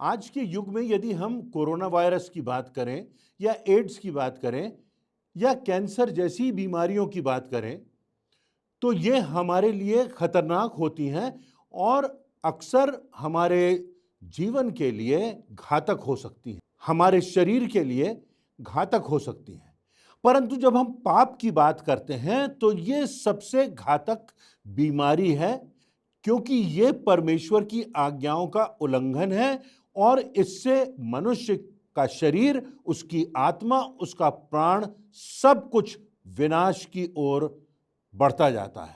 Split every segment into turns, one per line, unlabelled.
आज के युग में यदि हम कोरोना वायरस की बात करें या एड्स की बात करें या कैंसर जैसी बीमारियों की बात करें, तो ये हमारे लिए खतरनाक होती हैं और अक्सर हमारे जीवन के लिए घातक हो सकती हैं, हमारे शरीर के लिए घातक हो सकती हैं। परंतु जब हम पाप की बात करते हैं तो ये सबसे घातक बीमारी है, क्योंकि ये परमेश्वर की आज्ञाओं का उल्लंघन है और इससे मनुष्य का शरीर, उसकी आत्मा, उसका प्राण, सब कुछ विनाश की ओर बढ़ता जाता है।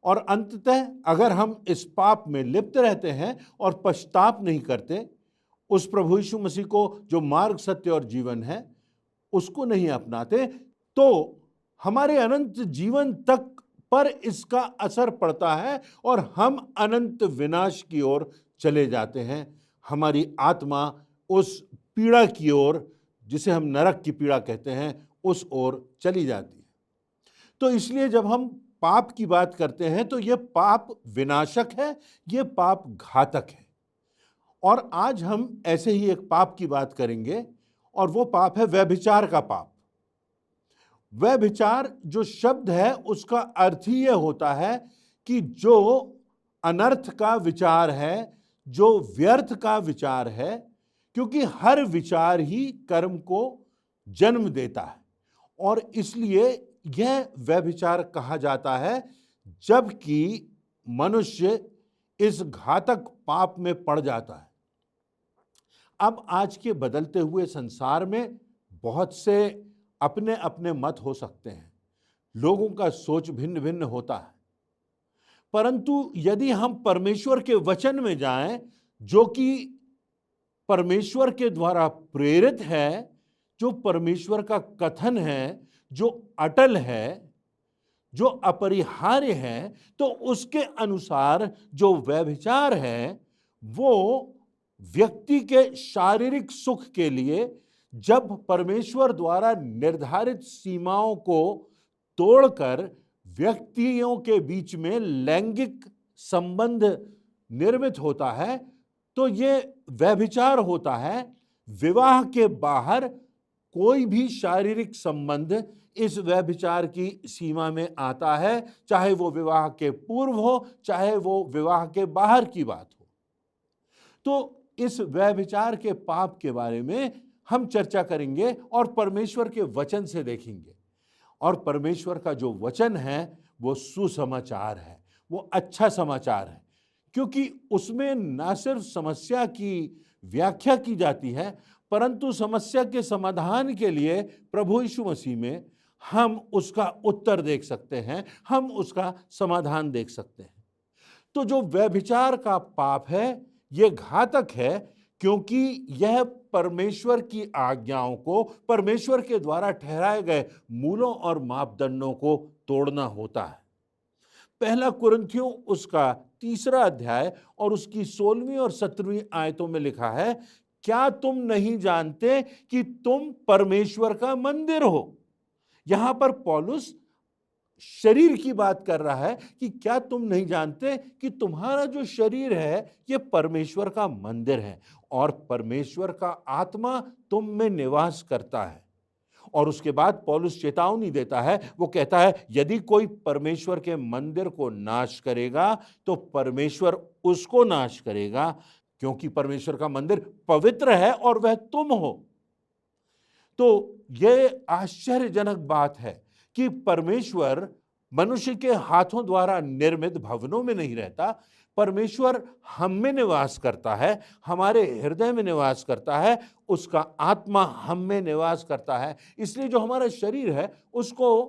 और अंततः अगर हम इस पाप में लिप्त रहते हैं और पश्चाताप नहीं करते, उस प्रभु यीशु मसीह को जो मार्ग, सत्य और जीवन है उसको नहीं अपनाते, तो हमारे अनंत जीवन तक पर इसका असर पड़ता है और हम अनंत विनाश की ओर चले जाते हैं। हमारी आत्मा उस पीड़ा की ओर, जिसे हम नरक की पीड़ा कहते हैं, उस ओर चली जाती है। तो इसलिए जब हम पाप की बात करते हैं तो यह पाप विनाशक है, यह पाप घातक है। और आज हम ऐसे ही एक पाप की बात करेंगे और वो पाप है व्यभिचार का पाप। व्यभिचार जो शब्द है उसका अर्थ ही यह होता है कि जो अनर्थ का विचार है, जो व्यर्थ का विचार है, क्योंकि हर विचार ही कर्म को जन्म देता है और इसलिए यह व्यभिचार कहा जाता है। जबकि मनुष्य इस घातक पाप में पड़ जाता है। अब आज के बदलते हुए संसार में बहुत से अपने अपने मत हो सकते हैं, लोगों का सोच भिन्न भिन्न होता है, परंतु यदि हम परमेश्वर के वचन में जाएं, जो कि परमेश्वर के द्वारा प्रेरित है, जो परमेश्वर का कथन है, जो अटल है, जो अपरिहार्य है, तो उसके अनुसार जो व्यभिचार है वो व्यक्ति के शारीरिक सुख के लिए, जब परमेश्वर द्वारा निर्धारित सीमाओं को तोड़कर व्यक्तियों के बीच में लैंगिक संबंध निर्मित होता है, तो ये व्यभिचार होता है। विवाह के बाहर कोई भी शारीरिक संबंध इस व्यभिचार की सीमा में आता है, चाहे वो विवाह के पूर्व हो, चाहे वो विवाह के बाहर की बात हो। तो इस व्यभिचार के पाप के बारे में हम चर्चा करेंगे और परमेश्वर के वचन से देखेंगे। और परमेश्वर का जो वचन है वो सुसमाचार है, वो अच्छा समाचार है, क्योंकि उसमें न सिर्फ समस्या की व्याख्या की जाती है, परंतु समस्या के समाधान के लिए प्रभु यीशु मसीह में हम उसका उत्तर देख सकते हैं, हम उसका समाधान देख सकते हैं। तो जो व्यभिचार का पाप है यह घातक है, क्योंकि यह परमेश्वर की आज्ञाओं को, परमेश्वर के द्वारा ठहराए गए मूलों और मापदंडों को तोड़ना होता है। पहला कुरिन्थियों उसका 3 अध्याय और उसकी 16वीं और 17वीं आयतों में लिखा है, क्या तुम नहीं जानते कि तुम परमेश्वर का मंदिर हो। यहां पर पौलुस शरीर की बात कर रहा है कि क्या तुम नहीं जानते कि तुम्हारा जो शरीर है यह परमेश्वर का मंदिर है और परमेश्वर का आत्मा तुम में निवास करता है। और उसके बाद पौलुस चेतावनी देता है, वो कहता है यदि कोई परमेश्वर के मंदिर को नाश करेगा तो परमेश्वर उसको नाश करेगा, क्योंकि परमेश्वर का मंदिर पवित्र है और वह तुम हो। तो यह आश्चर्यजनक बात है कि परमेश्वर मनुष्य के हाथों द्वारा निर्मित भवनों में नहीं रहता, परमेश्वर हम में निवास करता है, हमारे हृदय में निवास करता है, उसका आत्मा हम में निवास करता है। इसलिए जो हमारा शरीर है उसको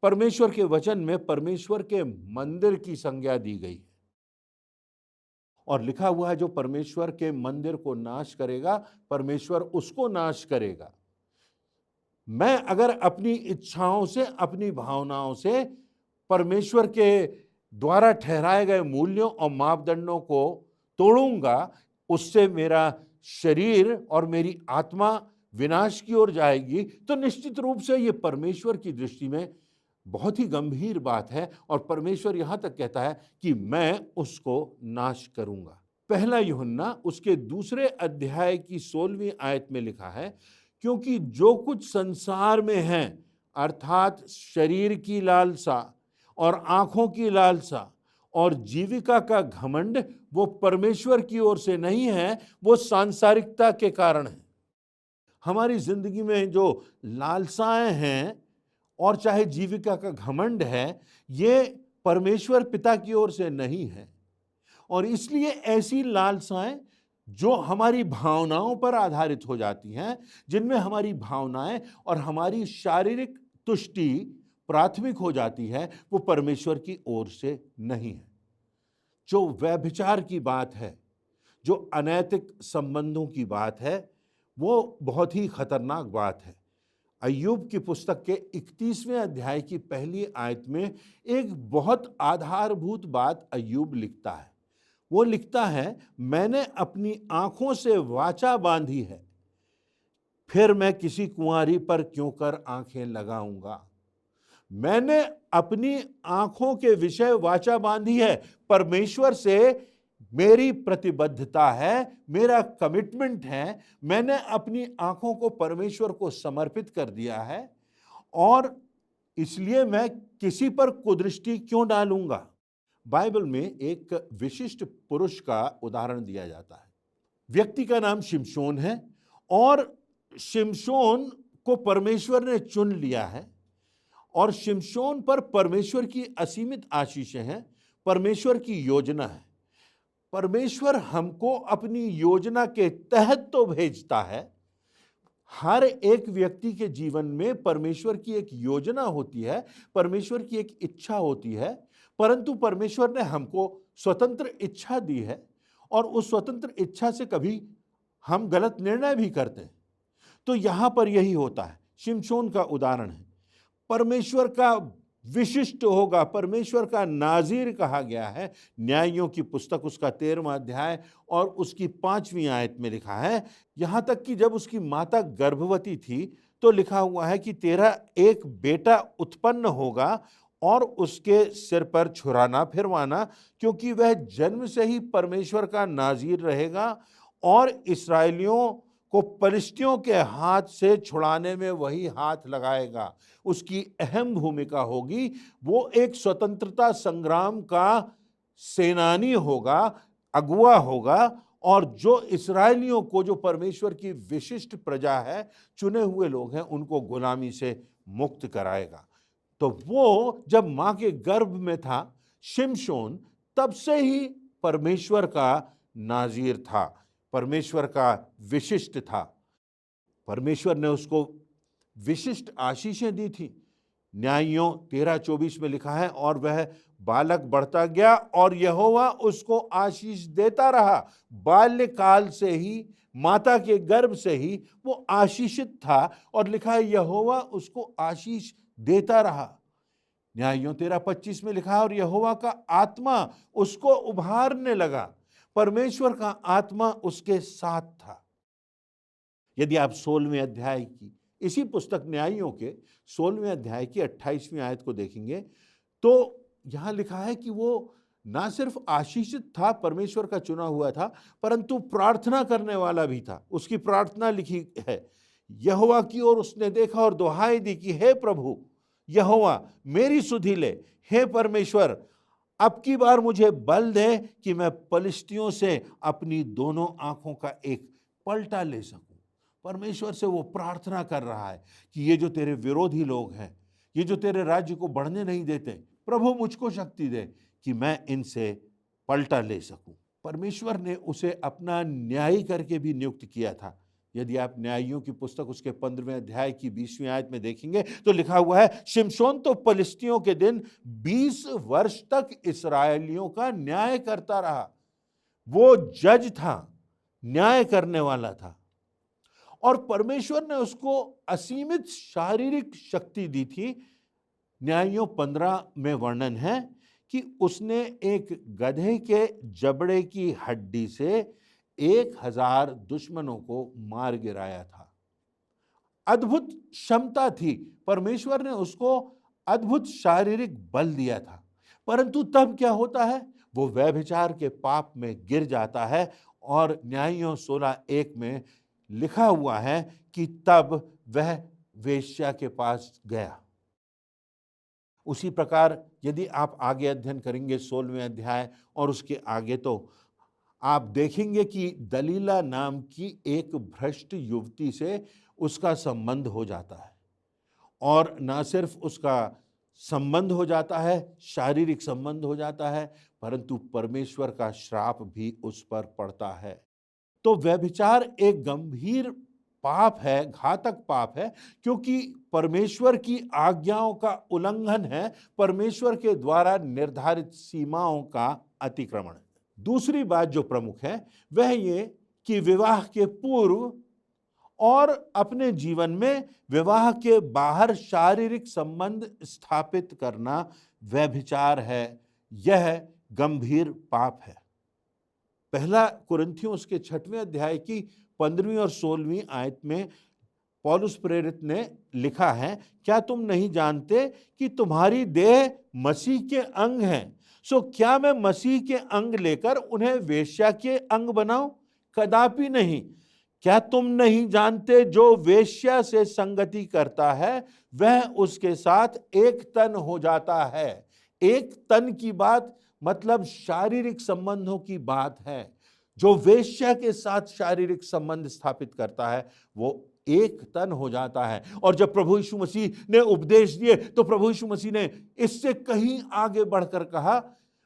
परमेश्वर के वचन में परमेश्वर के मंदिर की संज्ञा दी गई है और लिखा हुआ है जो परमेश्वर के मंदिर को नाश करेगा परमेश्वर उसको नाश करेगा। मैं अगर अपनी इच्छाओं से, अपनी भावनाओं से परमेश्वर के द्वारा ठहराए गए मूल्यों और मापदंडों को तोड़ूंगा, उससे मेरा शरीर और मेरी आत्मा विनाश की ओर जाएगी, तो निश्चित रूप से यह परमेश्वर की दृष्टि में बहुत ही गंभीर बात है और परमेश्वर यहां तक कहता है कि मैं उसको नाश करूंगा। पहला यूहन्ना उसके दूसरे अध्याय की 16वीं आयत में लिखा है, क्योंकि जो कुछ संसार में है, अर्थात शरीर की लालसा और आंखों की लालसा और जीविका का घमंड, वो परमेश्वर की ओर से नहीं है, वो सांसारिकता के कारण है। हमारी जिंदगी में जो लालसाएं हैं और चाहे जीविका का घमंड है, ये परमेश्वर पिता की ओर से नहीं है। और इसलिए ऐसी लालसाएं जो हमारी भावनाओं पर आधारित हो जाती हैं, जिनमें हमारी भावनाएं और हमारी शारीरिक तुष्टि प्राथमिक हो जाती है, वो परमेश्वर की ओर से नहीं है। जो व्यभिचार की बात है, जो अनैतिक संबंधों की बात है, वो बहुत ही खतरनाक बात है। अय्यूब की पुस्तक के 31वें अध्याय की पहली आयत में एक बहुत आधारभूत बात अय्यूब लिखता है। वो लिखता है, मैंने अपनी आंखों से वाचा बांधी है, फिर मैं किसी कुंवारी पर क्यों कर आंखें लगाऊंगा। मैंने अपनी आंखों के विषय वाचा बांधी है। परमेश्वर से मेरी प्रतिबद्धता है, मेरा कमिटमेंट है। मैंने अपनी आंखों को परमेश्वर को समर्पित कर दिया है, और इसलिए मैं किसी पर कुदृष्टि क्यों डालूंगा। बाइबल में एक विशिष्ट पुरुष का उदाहरण दिया जाता है। व्यक्ति का नाम शिमशोन है, और शिमशोन को परमेश्वर ने चुन लिया है, और शिमशोन पर परमेश्वर की असीमित आशीषें हैं, परमेश्वर की योजना है। परमेश्वर हमको अपनी योजना के तहत तो भेजता है। हर एक व्यक्ति के जीवन में परमेश्वर की एक योजना होती है, परमेश्वर की एक इच्छा होती है, परंतु परमेश्वर ने हमको स्वतंत्र इच्छा दी है, और उस स्वतंत्र इच्छा से कभी हम गलत निर्णय भी करते हैं। तो यहां पर यही होता है। शिमशोन का उदाहरण है, परमेश्वर का विशिष्ट होगा, परमेश्वर का नाजीर कहा गया है। न्यायियों की पुस्तक उसका 13वां अध्याय और उसकी 5वीं आयत में लिखा है, यहां तक कि जब उसकी माता गर्भवती थी तो लिखा हुआ है कि तेरा एक बेटा उत्पन्न होगा और उसके सिर पर छुराना फिरवाना, क्योंकि वह जन्म से ही परमेश्वर का नाजीर रहेगा, और इस्राएलियों को पलिश्तियों के हाथ से छुड़ाने में वही हाथ लगाएगा। उसकी अहम भूमिका होगी। वो एक स्वतंत्रता संग्राम का सेनानी होगा, अगुवा होगा, और जो इस्राएलियों को, जो परमेश्वर की विशिष्ट प्रजा है, चुने हुए लोग हैं, उनको गुलामी से मुक्त कराएगा। तो वो जब मां के गर्भ में था, शिमशोन तब से ही परमेश्वर का नाजीर था, परमेश्वर का विशिष्ट था। परमेश्वर ने उसको विशिष्ट आशीषें दी थी। न्यायियों 13:24 में लिखा है, और वह बालक बढ़ता गया और यहोवा उसको आशीष देता रहा। बाल्यकाल से ही, माता के गर्भ से ही वो आशीषित था, और लिखा है यहोवा उसको आशीष देता रहा। न्यायियों 13:25 में लिखा है, और यहोवा का आत्मा उसको उभारने लगा। परमेश्वर का आत्मा उसके साथ था। यदि आप 16वें अध्याय की, इसी पुस्तक न्यायियों के 16वें अध्याय की 28वीं आयत को देखेंगे, तो यहां लिखा है कि वो ना सिर्फ आशीषित था, परमेश्वर का चुना हुआ था, परंतु प्रार्थना करने वाला भी था। उसकी प्रार्थना लिखी है, यहोवा की ओर उसने देखा और दुहाई दी कि हे प्रभु यहोवा, मेरी सुधि ले। हे परमेश्वर, अब की बार मुझे बल दे कि मैं पलिश्तियों से अपनी दोनों आंखों का एक पलटा ले सकूं। परमेश्वर से वो प्रार्थना कर रहा है कि ये जो तेरे विरोधी लोग हैं, ये जो तेरे राज्य को बढ़ने नहीं देते, प्रभु मुझको शक्ति दे कि मैं इनसे पलटा ले सकूं। परमेश्वर ने उसे अपना न्यायी करके भी नियुक्त किया था। यदि आप न्यायियों की पुस्तक उसके 15वें अध्याय की 20वीं आयत में देखेंगे तो लिखा हुआ है, शिमशोन तो पलिश्तियों के दिन 20 वर्ष तक इस्राएलियों का न्याय करता रहा। वो जज था, न्याय करने वाला था, और परमेश्वर ने उसको असीमित शारीरिक शक्ति दी थी। न्यायियों 15 में वर्णन है कि उसने एक गधे के जबड़े की हड्डी से 1000 दुश्मनों को मार गिराया था। अद्भुत क्षमता थी, परमेश्वर ने उसको अद्भुत शारीरिक बल दिया था। परंतु तब क्या होता है, वो व्यभिचार के पाप में गिर जाता है। और न्यायियों 16:1 में लिखा हुआ है कि तब वह वेश्या के पास गया। उसी प्रकार यदि आप आगे अध्ययन करेंगे 16वें अध्याय और उसके आगे, तो आप देखेंगे कि दलीला नाम की एक भ्रष्ट युवती से उसका संबंध हो जाता है। और ना सिर्फ उसका संबंध हो जाता है, शारीरिक संबंध हो जाता है, परंतु परमेश्वर का श्राप भी उस पर पड़ता है। तो व्यभिचार एक गंभीर पाप है, घातक पाप है, क्योंकि परमेश्वर की आज्ञाओं का उल्लंघन है, परमेश्वर के द्वारा निर्धारित सीमाओं का अतिक्रमण है। दूसरी बात जो प्रमुख है वह ये कि विवाह के पूर्व और अपने जीवन में विवाह के बाहर शारीरिक संबंध स्थापित करना व्यभिचार है। यह गंभीर पाप है। पहला कुरिन्थियों उसके 6वें अध्याय की 15वीं और 16वीं आयत में पौलुस प्रेरित ने लिखा है, क्या तुम नहीं जानते कि तुम्हारी देह मसीह के अंग हैं? सो क्या मैं मसीह के अंग लेकर उन्हें वेश्या के अंग बनाऊं? कदापि नहीं। क्या तुम नहीं जानते जो वेश्या से संगति करता है वह उसके साथ एक तन हो जाता है। एक तन की बात मतलब शारीरिक संबंधों की बात है। जो वेश्या के साथ शारीरिक संबंध स्थापित करता है वो एक तन हो जाता है। और जब प्रभु यीशु मसीह ने उपदेश दिए तो प्रभु यीशु मसीह ने इससे कहीं आगे बढ़कर कहा।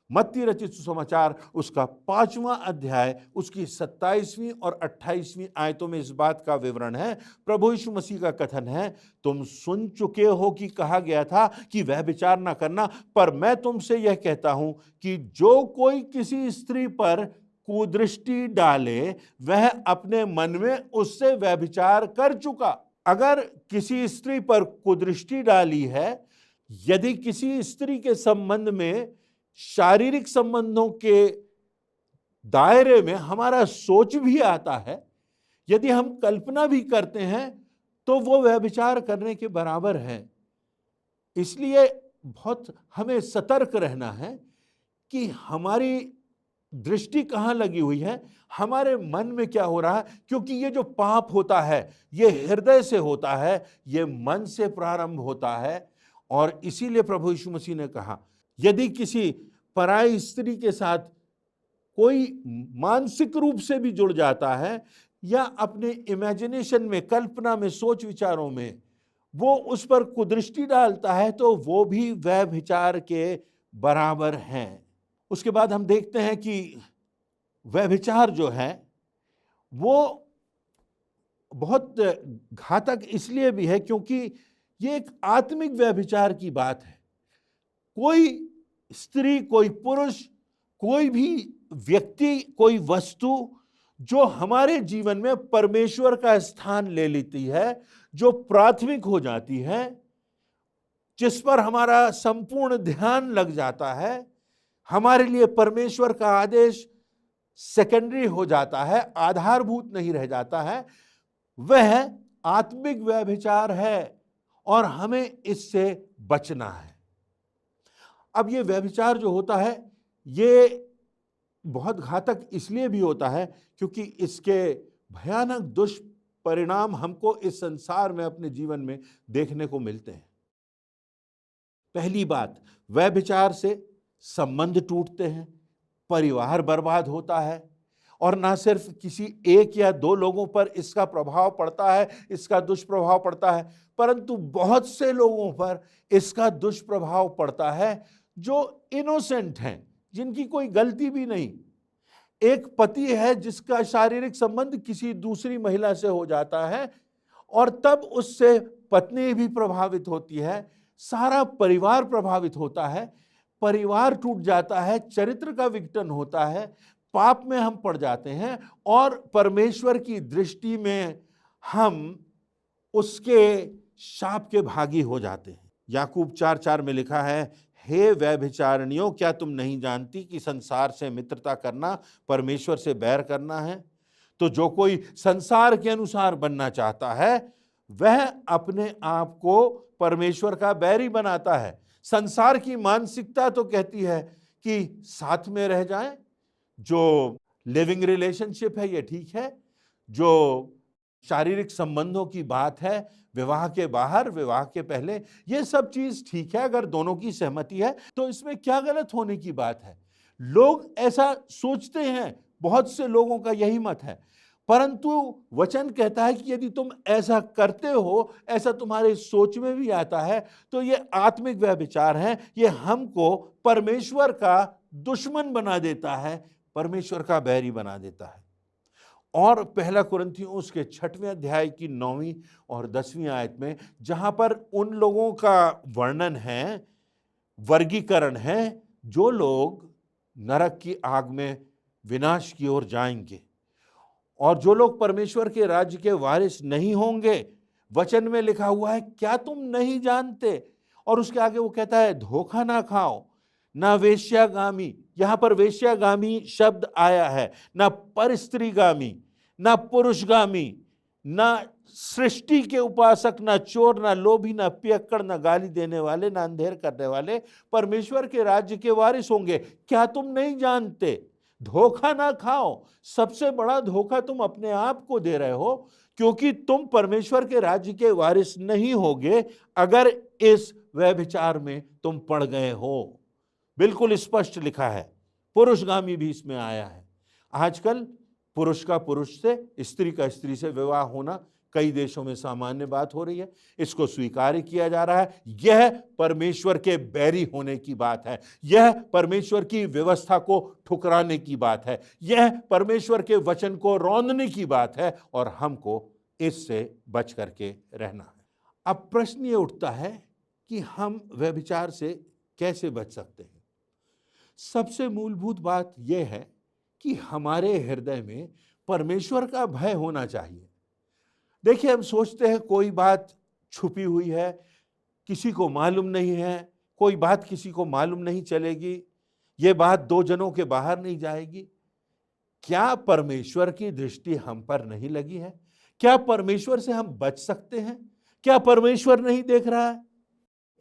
मत्ती रचित सुसमाचार उसका 5वां अध्याय उसकी 27वीं और 28वीं आयतों में इस बात का विवरण है। प्रभु यीशु मसीह का कथन है, तुम सुन चुके हो कि कहा गया था कि व्यभिचार न करना, पर मैं तुमसे यह कहता हूं कि जो कोई किसी स्त्री पर कुदृष्टि डाले वह अपने मन में उससे व्यभिचार कर चुका। अगर किसी स्त्री पर कुदृष्टि डाली है, यदि किसी स्त्री के संबंध में शारीरिक संबंधों के दायरे में हमारा सोच भी आता है, यदि हम कल्पना भी करते हैं, तो वो व्यभिचार करने के बराबर है। इसलिए बहुत हमें सतर्क रहना है कि हमारी दृष्टि कहां लगी हुई है, हमारे मन में क्या हो रहा है, क्योंकि ये जो पाप होता है ये हृदय से होता है, ये मन से प्रारंभ होता है। और इसीलिए प्रभु यीशु मसीह ने कहा, यदि किसी पराई स्त्री के साथ कोई मानसिक रूप से भी जुड़ जाता है या अपने इमेजिनेशन में, कल्पना में, सोच विचारों में वो उस पर कुदृष्टि डालता है, तो वो भी व्यभिचार के बराबर हैं। उसके बाद हम देखते हैं कि व्यभिचार जो है वो बहुत घातक इसलिए भी है क्योंकि ये एक आत्मिक व्यभिचार की बात है। कोई स्त्री, कोई पुरुष, कोई भी व्यक्ति, कोई वस्तु जो हमारे जीवन में परमेश्वर का स्थान ले लेती है, जो प्राथमिक हो जाती है, जिस पर हमारा संपूर्ण ध्यान लग जाता है, हमारे लिए परमेश्वर का आदेश सेकेंडरी हो जाता है, आधारभूत नहीं रह जाता है, वह आत्मिक व्यभिचार है और हमें इससे बचना है। अब ये व्यभिचार जो होता है ये बहुत घातक इसलिए भी होता है क्योंकि इसके भयानक दुष्परिणाम हमको इस संसार में, अपने जीवन में देखने को मिलते हैं। पहली बात, व्यभिचार से संबंध टूटते हैं, परिवार बर्बाद होता है, और ना सिर्फ किसी एक या दो लोगों पर इसका प्रभाव पड़ता है, इसका दुष्प्रभाव पड़ता है, परंतु बहुत से लोगों पर इसका दुष्प्रभाव पड़ता है जो इनोसेंट हैं, जिनकी कोई गलती भी नहीं। एक पति है जिसका शारीरिक संबंध किसी दूसरी महिला से हो जाता है और तब उससे पत्नी भी प्रभावित होती है, सारा परिवार प्रभावित होता है, परिवार टूट जाता है, चरित्र का विघटन होता है, पाप में हम पड़ जाते हैं और परमेश्वर की दृष्टि में हम उसके शाप के भागी हो जाते हैं। याकूब 4:4 में लिखा है, हे व्यभिचारिणियों, क्या तुम नहीं जानती कि संसार से मित्रता करना परमेश्वर से बैर करना है? तो जो कोई संसार के अनुसार बनना चाहता है वह अपने आप को परमेश्वर का बैरी बनाता है। संसार की मानसिकता तो कहती है कि साथ में रह जाएं, जो लिविंग रिलेशनशिप है ये ठीक है, जो शारीरिक संबंधों की बात है विवाह के बाहर विवाह के पहले, ये सब चीज ठीक है। अगर दोनों की सहमति है तो इसमें क्या गलत होने की बात है। लोग ऐसा सोचते हैं, बहुत से लोगों का यही मत है, परंतु वचन कहता है कि यदि तुम ऐसा करते हो, ऐसा तुम्हारे सोच में भी आता है, तो ये आत्मिक व्यभिचार है, ये हमको परमेश्वर का दुश्मन बना देता है, परमेश्वर का बैरी बना देता है। और पहला कुरिन्थियों उसके 6वें अध्याय की 9वीं और 10वीं आयत में जहां पर उन लोगों का वर्णन है, वर्गीकरण है, जो लोग नरक की आग में विनाश की ओर जाएंगे और जो लोग परमेश्वर के राज्य के वारिस नहीं होंगे, वचन में लिखा हुआ है, क्या तुम नहीं जानते? और उसके आगे वो कहता है, धोखा ना खाओ, ना वेश्यागामी, यहां पर वेश्यागामी शब्द आया है, ना परस्त्रीगामी, ना पुरुषगामी, ना सृष्टि के उपासक, ना चोर, ना लोभी, ना पियक्कड़, ना गाली देने वाले, ना अंधेर करने वाले परमेश्वर के राज्य के वारिस होंगे। क्या तुम नहीं जानते? धोखा ना खाओ। सबसे बड़ा धोखा तुम अपने आप को दे रहे हो, क्योंकि तुम परमेश्वर के राज्य के वारिस नहीं होगे अगर इस व्यभिचार में तुम पड़ गए हो। बिल्कुल स्पष्ट लिखा है। पुरुषगामी भी इसमें आया है। आजकल पुरुष का पुरुष से, स्त्री का स्त्री से विवाह होना कई देशों में सामान्य बात हो रही है। इसको स्वीकार किया जा रहा है। यह परमेश्वर के बैरी होने की बात है। यह परमेश्वर की व्यवस्था को ठुकराने की बात है। यह परमेश्वर के वचन को रौंदने की बात है और हमको इससे बच करके रहना है। अब प्रश्न ये उठता है कि हम व्यभिचार से कैसे बच सकते हैं। सबसे मूलभूत बात यह है कि हमारे हृदय में परमेश्वर का भय होना चाहिए। देखिए, हम सोचते हैं कोई बात छुपी हुई है, किसी को मालूम नहीं है, कोई बात किसी को मालूम नहीं चलेगी, ये बात 2 जनों के बाहर नहीं जाएगी। क्या परमेश्वर की दृष्टि हम पर नहीं लगी है? क्या परमेश्वर से हम बच सकते हैं? क्या परमेश्वर नहीं देख रहा है?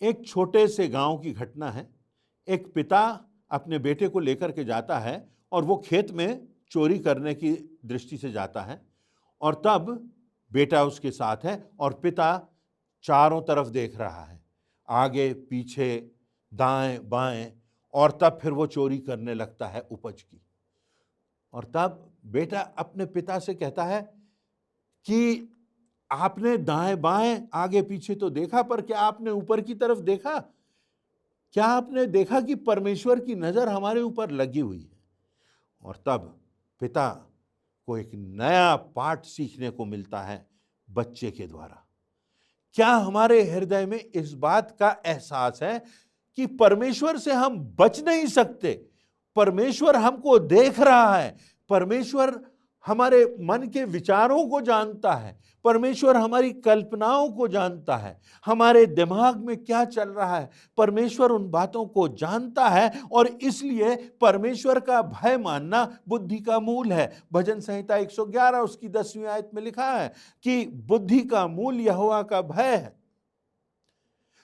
एक छोटे से गांव की घटना है। एक पिता अपने बेटे को लेकर के जाता है और वो खेत में चोरी करने की दृष्टि से जाता है, और तब बेटा उसके साथ है और पिता चारों तरफ देख रहा है, आगे पीछे दाएं बाएं, और तब फिर वो चोरी करने लगता है उपज की। और तब बेटा अपने पिता से कहता है कि आपने दाएं बाएं आगे पीछे तो देखा, पर क्या आपने ऊपर की तरफ देखा? क्या आपने देखा कि परमेश्वर की नजर हमारे ऊपर लगी हुई है? और तब पिता को एक नया पाठ सीखने को मिलता है बच्चे के द्वारा। क्या हमारे हृदय में इस बात का एहसास है कि परमेश्वर से हम बच नहीं सकते? परमेश्वर हमको देख रहा है, परमेश्वर हमारे मन के विचारों को जानता है, परमेश्वर हमारी कल्पनाओं को जानता है, हमारे दिमाग में क्या चल रहा है, परमेश्वर उन बातों को जानता है। और इसलिए परमेश्वर का भय मानना बुद्धि का मूल है। भजन संहिता 111 उसकी 10वीं आयत में लिखा है कि बुद्धि का मूल यहोवा का भय है।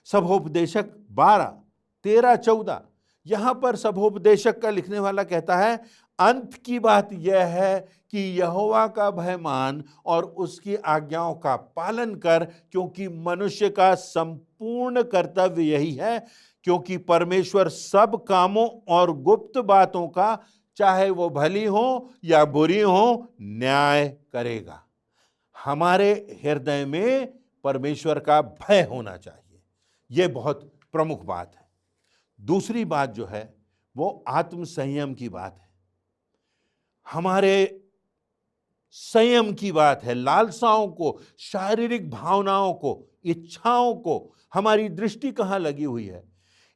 सभोपदेशक 12:13-14, यहां पर सभोपदेशक का लिखने वाला कहता है, अंत की बात यह है कि यहोवा का भय मान और उसकी आज्ञाओं का पालन कर, क्योंकि मनुष्य का संपूर्ण कर्तव्य यही है, क्योंकि परमेश्वर सब कामों और गुप्त बातों का, चाहे वो भली हो या बुरी हो, न्याय करेगा। हमारे हृदय में परमेश्वर का भय होना चाहिए। यह बहुत प्रमुख बात है। दूसरी बात जो है वो आत्म संयम की बात है, हमारे संयम की बात है। लालसाओं को, शारीरिक भावनाओं को, इच्छाओं को हमारी दृष्टि कहां लगी हुई है,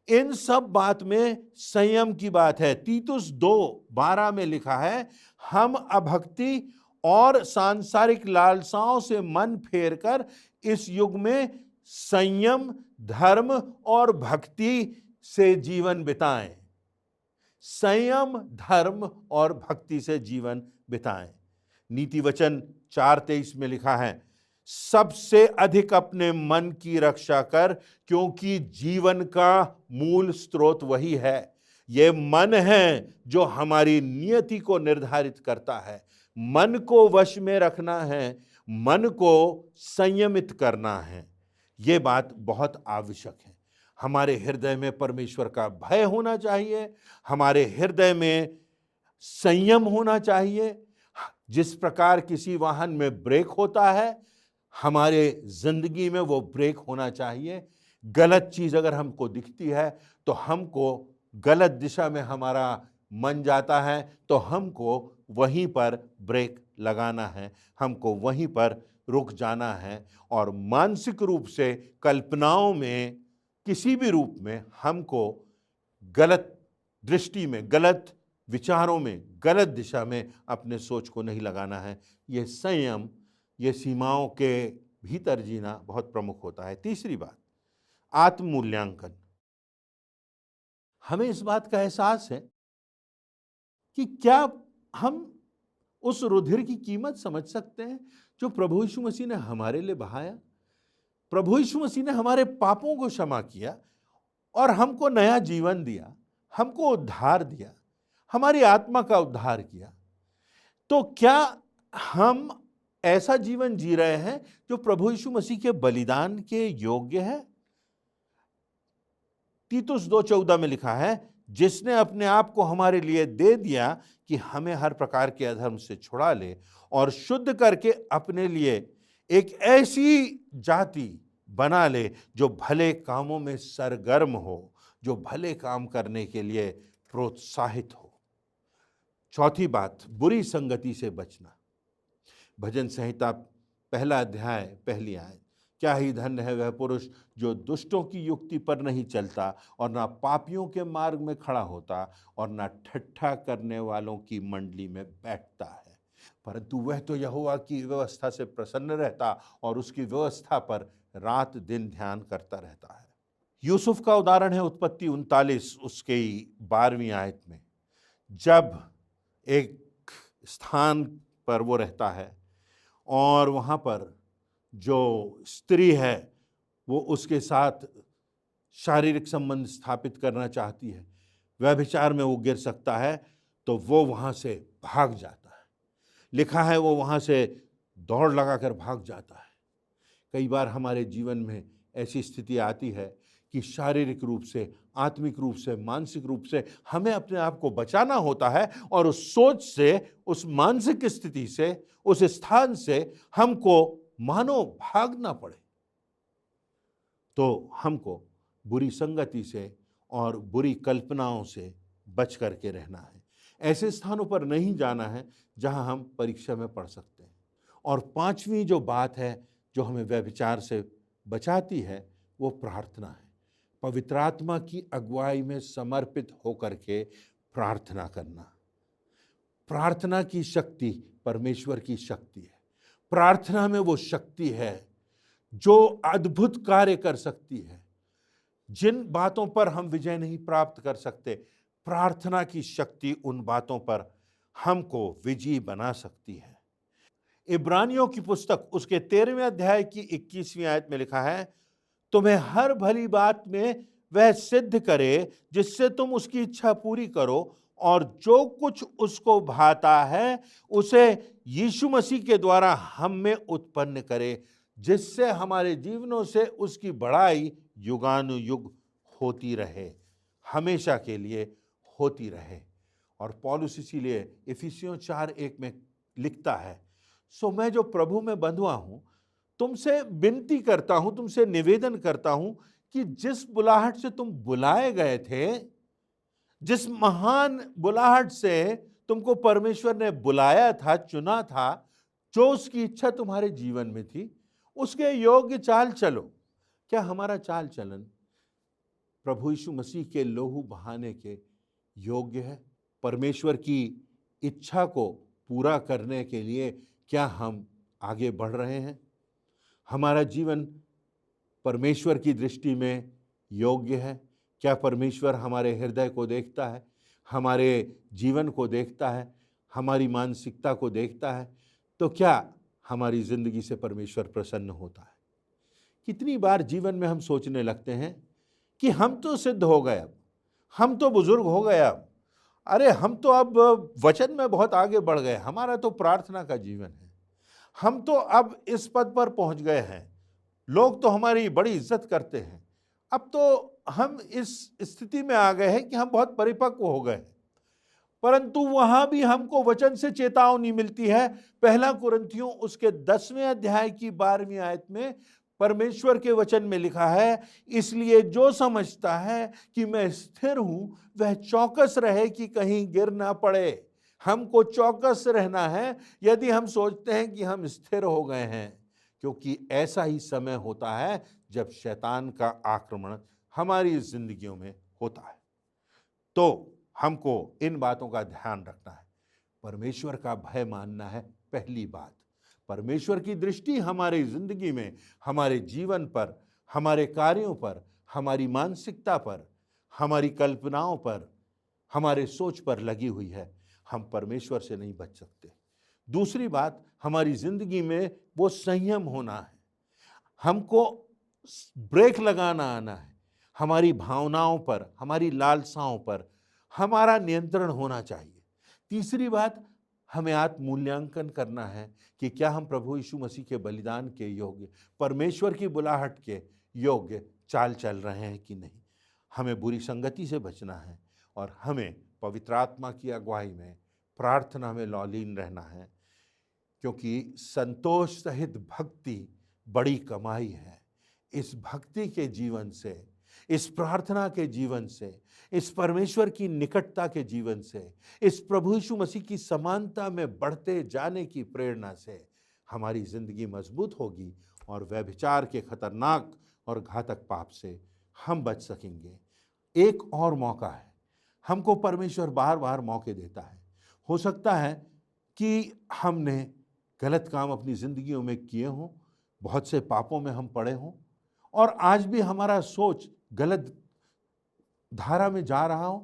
इन सब बात में संयम की बात है। तीतुस 2:12 में लिखा है, हम अभक्ति और सांसारिक लालसाओं से मन फेरकर इस युग में संयम, धर्म और भक्ति से जीवन बिताएं। संयम, धर्म और भक्ति से जीवन बिताएं। नीति वचन 4:23 में लिखा है, सबसे अधिक अपने मन की रक्षा कर, क्योंकि जीवन का मूल स्रोत वही है। ये मन है जो हमारी नियति को निर्धारित करता है। मन को वश में रखना है, मन को संयमित करना है। ये बात बहुत आवश्यक है। हमारे हृदय में परमेश्वर का भय होना चाहिए, हमारे हृदय में संयम होना चाहिए। जिस प्रकार किसी वाहन में ब्रेक होता है, हमारे जिंदगी में वो ब्रेक होना चाहिए। गलत चीज अगर हमको दिखती है तो हमको गलत दिशा में हमारा मन जाता है, तो हमको वहीं पर ब्रेक लगाना है, हमको वहीं पर रुक जाना है। और मानसिक रूप से कल्पनाओं में किसी भी रूप में हमको गलत दृष्टि में, गलत विचारों में, गलत दिशा में अपने सोच को नहीं लगाना है। ये संयम, ये सीमाओं के भीतर जीना बहुत प्रमुख होता है। तीसरी बात, आत्म मूल्यांकन। हमें इस बात का एहसास है कि क्या हम उस रुधिर की कीमत समझ सकते हैं जो प्रभु यीशु मसीह ने हमारे लिए बहाया। प्रभु यीशु मसीह ने हमारे पापों को क्षमा किया और हमको नया जीवन दिया, हमको उद्धार दिया, हमारी आत्मा का उद्धार किया। तो क्या हम ऐसा जीवन जी रहे हैं जो प्रभु यीशु मसीह के बलिदान के योग्य है? तीतुस 2:14 में लिखा है, जिसने अपने आप को हमारे लिए दे दिया कि हमें हर प्रकार के अधर्म से छुड़ा ले और शुद्ध करके अपने लिए एक ऐसी जाति बना ले जो भले कामों में सरगर्म हो, जो भले काम करने के लिए प्रोत्साहित हो। चौथी बात, बुरी संगति से बचना। भजन संहिता 1 अध्याय 1 आयत, क्या ही धन्य है वह पुरुष जो दुष्टों की युक्ति पर नहीं चलता और ना पापियों के मार्ग में खड़ा होता और ना ठट्ठा करने वालों की मंडली में बैठता है, परंतु वह तो यहोवा की व्यवस्था से प्रसन्न रहता और उसकी व्यवस्था पर रात दिन ध्यान करता रहता है। यूसुफ का उदाहरण है उत्पत्ति 39 उसके 12वीं आयत में, जब एक स्थान पर वो रहता है और वहाँ पर जो स्त्री है वो उसके साथ शारीरिक संबंध स्थापित करना चाहती है, व्यभिचार में वो गिर सकता है, तो वो वहाँ से भाग जाता है। लिखा है वो वहाँ से दौड़ लगाकर भाग जाता है। कई बार हमारे जीवन में ऐसी स्थिति आती है कि शारीरिक रूप से, आत्मिक रूप से, मानसिक रूप से हमें अपने आप को बचाना होता है और उस सोच से, उस मानसिक स्थिति से, उस स्थान से हमको मानो भागना पड़े। तो हमको बुरी संगति से और बुरी कल्पनाओं से बच करके रहना है। ऐसे स्थानों पर नहीं जाना है जहां हम परीक्षा में पढ़ सकते हैं। और 5वीं जो बात है जो हमें व्यभिचार से बचाती है, वो प्रार्थना है। पवित्र आत्मा की अगुवाई में समर्पित होकर के प्रार्थना करना। प्रार्थना की शक्ति परमेश्वर की शक्ति है। प्रार्थना में वो शक्ति है जो अद्भुत कार्य कर सकती है। जिन बातों पर हम विजय नहीं प्राप्त कर सकते, प्रार्थना की शक्ति उन बातों पर हमको विजयी बना सकती है। इब्रानियों की पुस्तक उसके 13वें अध्याय की 21वीं आयत में लिखा है, तुम्हें हर भली बात में वह सिद्ध करे जिससे तुम उसकी इच्छा पूरी करो, और जो कुछ उसको भाता है उसे यीशु मसीह के द्वारा हम में उत्पन्न करे, जिससे हमारे जीवनों से उसकी बड़ाई युगानुयुग होती रहे, हमेशा के लिए होती रहे। और पौलुस इसीलिए इफिसियों 4:1 में लिखता है, सो मैं जो प्रभु में बंधुआ हूं, तुमसे विनती करता हूं, तुमसे निवेदन करता हूं कि जिस बुलाहट से तुम बुलाए गए थे, जिस महान बुलाहट से तुमको परमेश्वर ने बुलाया था, चुना था, जो उसकी इच्छा तुम्हारे जीवन में थी, उसके योग्य चाल चलो। क्या हमारा चाल चलन प्रभु यीशु मसीह के लहू बहाने के योग्य है? परमेश्वर की इच्छा को पूरा करने के लिए क्या हम आगे बढ़ रहे हैं? हमारा जीवन परमेश्वर की दृष्टि में योग्य है? क्या परमेश्वर हमारे हृदय को देखता है, हमारे जीवन को देखता है, हमारी मानसिकता को देखता है? तो क्या हमारी जिंदगी से परमेश्वर प्रसन्न होता है? कितनी बार जीवन में हम सोचने लगते हैं कि हम तो सिद्ध हो गए, अब हम तो बुजुर्ग हो गए अब, अरे हम तो अब वचन में बहुत आगे बढ़ गए, हमारा तो प्रार्थना का जीवन है, हम तो अब इस पद पर पहुंच गए हैं, लोग तो हमारी बड़ी इज्जत करते हैं। अब तो हम इस स्थिति में आ गए हैं कि हम बहुत परिपक्व हो गए हैं। परंतु वहां भी हमको वचन से चेतावनी मिलती है। पहला कुरिन्थियों उसके 10वें अध्याय की 12वीं आयत में परमेश्वर के वचन में लिखा है, इसलिए जो समझता है कि मैं स्थिर हूं वह चौकस रहे कि कहीं गिर ना पड़े। हमको चौकस रहना है यदि हम सोचते हैं कि हम स्थिर हो गए हैं, क्योंकि ऐसा ही समय होता है जब शैतान का आक्रमण हमारी जिंदगियों में होता है। तो हमको इन बातों का ध्यान रखना है। परमेश्वर का भय मानना है पहली बात। परमेश्वर की दृष्टि हमारी जिंदगी में, हमारे जीवन पर, हमारे कार्यों पर, हमारी मानसिकता पर, हमारी कल्पनाओं पर, हमारे सोच पर लगी हुई है। हम परमेश्वर से नहीं बच सकते। दूसरी बात, हमारी जिंदगी में वो संयम होना है। हमको ब्रेक लगाना आना है। हमारी भावनाओं पर, हमारी लालसाओं पर हमारा नियंत्रण होना चाहिए। तीसरी बात, हमें आत्म मूल्यांकन करना है कि क्या हम प्रभु यीशु मसीह के बलिदान के योग्य, परमेश्वर की बुलाहट के योग्य चाल चल रहे हैं कि नहीं। हमें बुरी संगति से बचना है और हमें पवित्र आत्मा की अगुवाई में, प्रार्थना में लौलीन रहना है, क्योंकि संतोष सहित भक्ति बड़ी कमाई है। इस भक्ति के जीवन से, इस प्रार्थना के जीवन से, इस परमेश्वर की निकटता के जीवन से, इस प्रभु यीशु मसीह की समानता में बढ़ते जाने की प्रेरणा से हमारी जिंदगी मजबूत होगी और व्यभिचार के खतरनाक और घातक पाप से हम बच सकेंगे। एक और मौका है, हमको परमेश्वर बार बार मौके देता है। हो सकता है कि हमने गलत काम अपनी जिंदगियों में किए हों, बहुत से पापों में हम पड़े हों और आज भी हमारा सोच गलत धारा में जा रहा हो,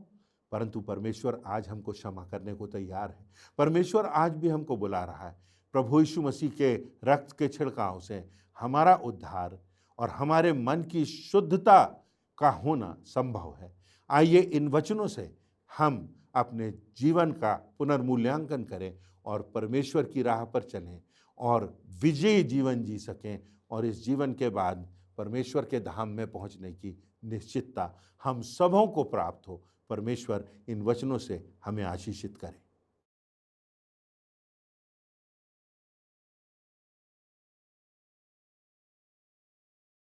परंतु परमेश्वर आज हमको क्षमा करने को तैयार है। परमेश्वर आज भी हमको बुला रहा है। प्रभु यीशु मसीह के रक्त के छिड़काव से हमारा उद्धार और हमारे मन की शुद्धता का होना संभव है। आइए इन वचनों से हम अपने जीवन का पुनर्मूल्यांकन करें और परमेश्वर की राह पर चलें और विजयी जीवन जी सकें और इस जीवन के बाद परमेश्वर के धाम में पहुंचने की निश्चितता हम सबों को प्राप्त हो। परमेश्वर इन वचनों से हमें आशीषित करे।